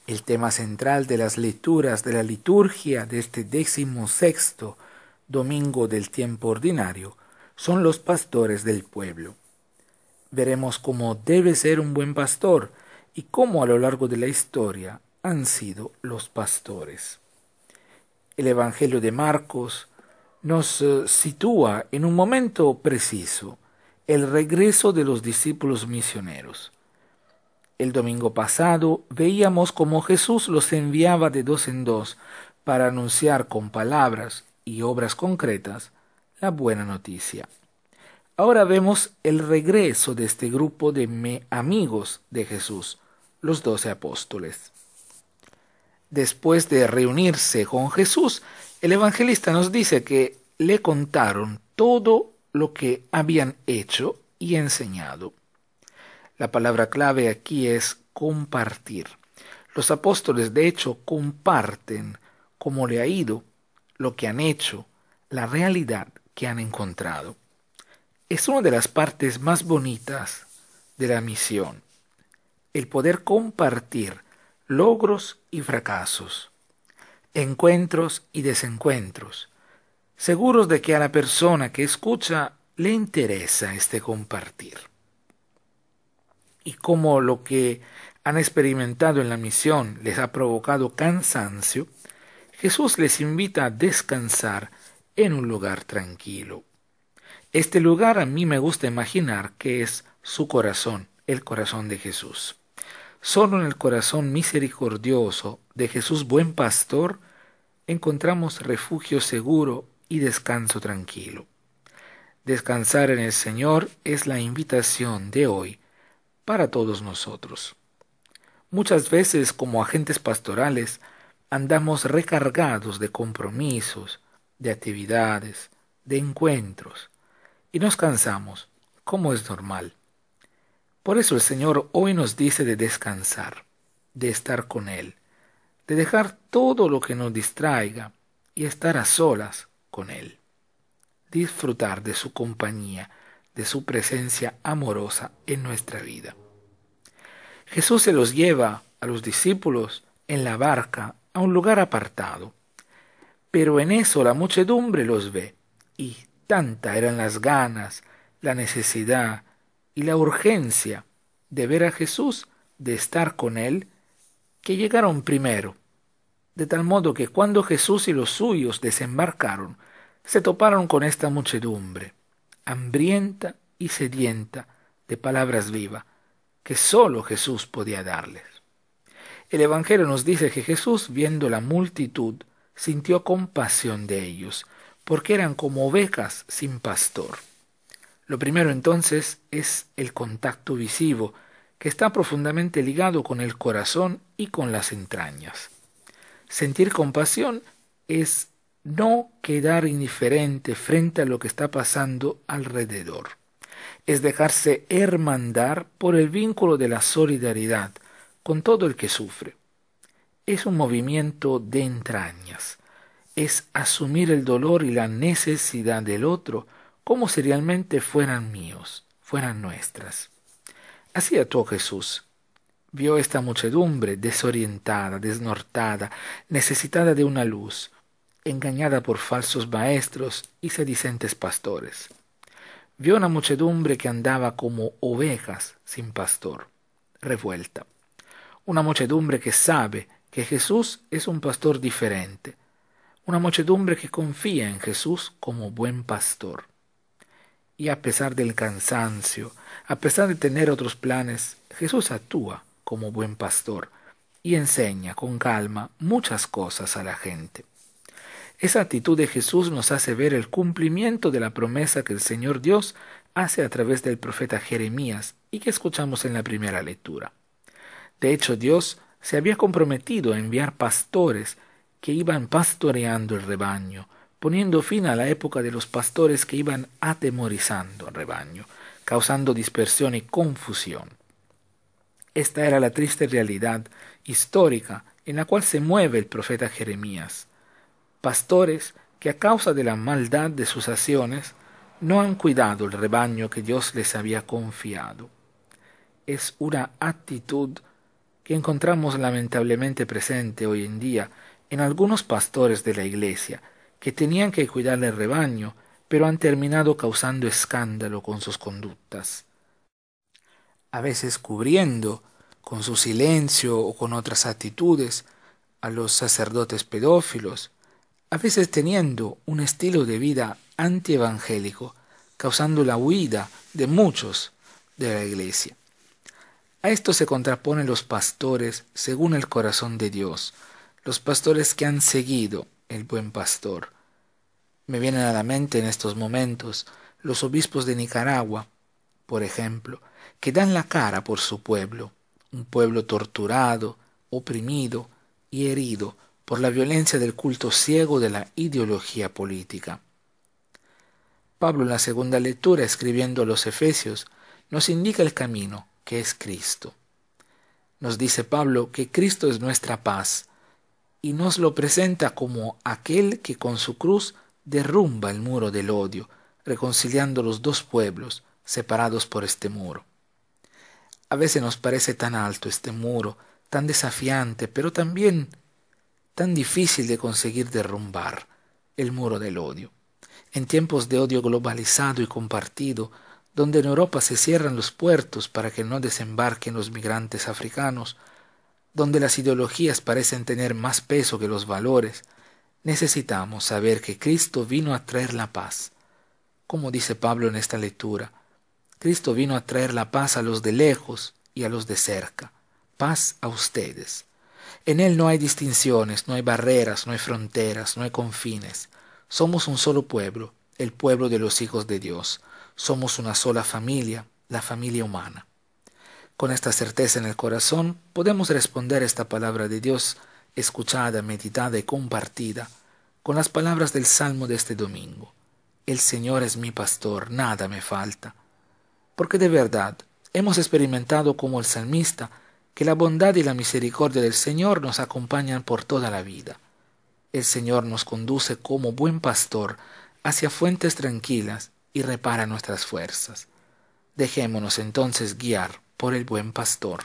El tema central de las lecturas de la liturgia de este 16º domingo del tiempo ordinario son los pastores del pueblo. Veremos cómo debe ser un buen pastor y cómo a lo largo de la historia han sido los pastores. El Evangelio de Marcos nos sitúa en un momento preciso el regreso de los discípulos misioneros. El domingo pasado veíamos cómo Jesús los enviaba de dos en dos para anunciar con palabras y obras concretas la buena noticia. Ahora vemos el regreso de este grupo de amigos de Jesús, los 12 apóstoles. Después de reunirse con Jesús, el evangelista nos dice que le contaron todo lo que habían hecho y enseñado. La palabra clave aquí es compartir. Los apóstoles de hecho comparten cómo le ha ido, lo que han hecho, la realidad que han encontrado. Es una de las partes más bonitas de la misión, el poder compartir logros y fracasos, encuentros y desencuentros, seguros de que a la persona que escucha le interesa este compartir. Y como lo que han experimentado en la misión les ha provocado cansancio, Jesús les invita a descansar en un lugar tranquilo. Este lugar a mí me gusta imaginar que es su corazón, el corazón de Jesús. Solo en el corazón misericordioso de Jesús buen pastor encontramos refugio seguro y descanso tranquilo. Descansar en el Señor es la invitación de hoy para todos nosotros. Muchas veces como agentes pastorales andamos recargados de compromisos, de actividades, de encuentros, y nos cansamos, como es normal. Por eso el Señor hoy nos dice de descansar, de estar con Él, de dejar todo lo que nos distraiga y estar a solas con Él. Disfrutar de su compañía, de su presencia amorosa en nuestra vida. Jesús se los lleva a los discípulos en la barca a un lugar apartado, pero en eso la muchedumbre los ve y tanta eran las ganas, la necesidad y la urgencia de ver a Jesús, de estar con Él, que llegaron primero, de tal modo que cuando Jesús y los suyos desembarcaron, se toparon con esta muchedumbre, hambrienta y sedienta de palabras vivas, que sólo Jesús podía darles. El Evangelio nos dice que Jesús, viendo la multitud, sintió compasión de ellos, porque eran como ovejas sin pastor. Lo primero entonces es el contacto visivo, que está profundamente ligado con el corazón y con las entrañas. Sentir compasión es no quedar indiferente frente a lo que está pasando alrededor. Es dejarse hermandar por el vínculo de la solidaridad con todo el que sufre. Es un movimiento de entrañas. Es asumir el dolor y la necesidad del otro como si realmente fueran míos, fueran nuestras. Así actuó Jesús. Vio esta muchedumbre desorientada, desnortada, necesitada de una luz, engañada por falsos maestros y sedicentes pastores. Vio una muchedumbre que andaba como ovejas sin pastor, revuelta. Una muchedumbre que sabe que Jesús es un pastor diferente. Una muchedumbre que confía en Jesús como buen pastor. Y a pesar del cansancio, a pesar de tener otros planes, Jesús actúa como buen pastor y enseña con calma muchas cosas a la gente. Esa actitud de Jesús nos hace ver el cumplimiento de la promesa que el Señor Dios hace a través del profeta Jeremías y que escuchamos en la primera lectura. De hecho, Dios se había comprometido a enviar pastores que iban pastoreando el rebaño, poniendo fin a la época de los pastores que iban atemorizando al rebaño, causando dispersión y confusión. Esta era la triste realidad histórica en la cual se mueve el profeta Jeremías. Pastores que a causa de la maldad de sus acciones no han cuidado el rebaño que Dios les había confiado. Es una actitud que encontramos lamentablemente presente hoy en día en algunos pastores de la Iglesia, que tenían que cuidar el rebaño, pero han terminado causando escándalo con sus conductas, a veces cubriendo con su silencio o con otras actitudes a los sacerdotes pedófilos, a veces teniendo un estilo de vida antievangélico, causando la huida de muchos de la Iglesia. A esto se contraponen los pastores según el corazón de Dios, los pastores que han seguido el buen pastor. Me vienen a la mente en estos momentos los obispos de Nicaragua, por ejemplo, que dan la cara por su pueblo, un pueblo torturado, oprimido y herido por la violencia del culto ciego de la ideología política. Pablo en la segunda lectura, escribiendo a los Efesios, nos indica el camino, que es Cristo. Nos dice Pablo que Cristo es nuestra paz y nos lo presenta como aquel que con su cruz derrumba el muro del odio, reconciliando los dos pueblos separados por este muro. A veces nos parece tan alto este muro, tan desafiante, pero también tan difícil de conseguir derrumbar, el muro del odio. En tiempos de odio globalizado y compartido, donde en Europa se cierran los puertos para que no desembarquen los migrantes africanos, donde las ideologías parecen tener más peso que los valores, necesitamos saber que Cristo vino a traer la paz. Como dice Pablo en esta lectura, Cristo vino a traer la paz a los de lejos y a los de cerca, paz a ustedes. En Él no hay distinciones, no hay barreras, no hay fronteras, no hay confines. Somos un solo pueblo, el pueblo de los hijos de Dios. Somos una sola familia, la familia humana. Con esta certeza en el corazón, podemos responder esta palabra de Dios, escuchada, meditada y compartida, con las palabras del Salmo de este domingo. El Señor es mi pastor, nada me falta. Porque de verdad, hemos experimentado como el salmista, que la bondad y la misericordia del Señor nos acompañan por toda la vida. El Señor nos conduce como buen pastor hacia fuentes tranquilas y repara nuestras fuerzas. Dejémonos entonces guiar por el buen pastor.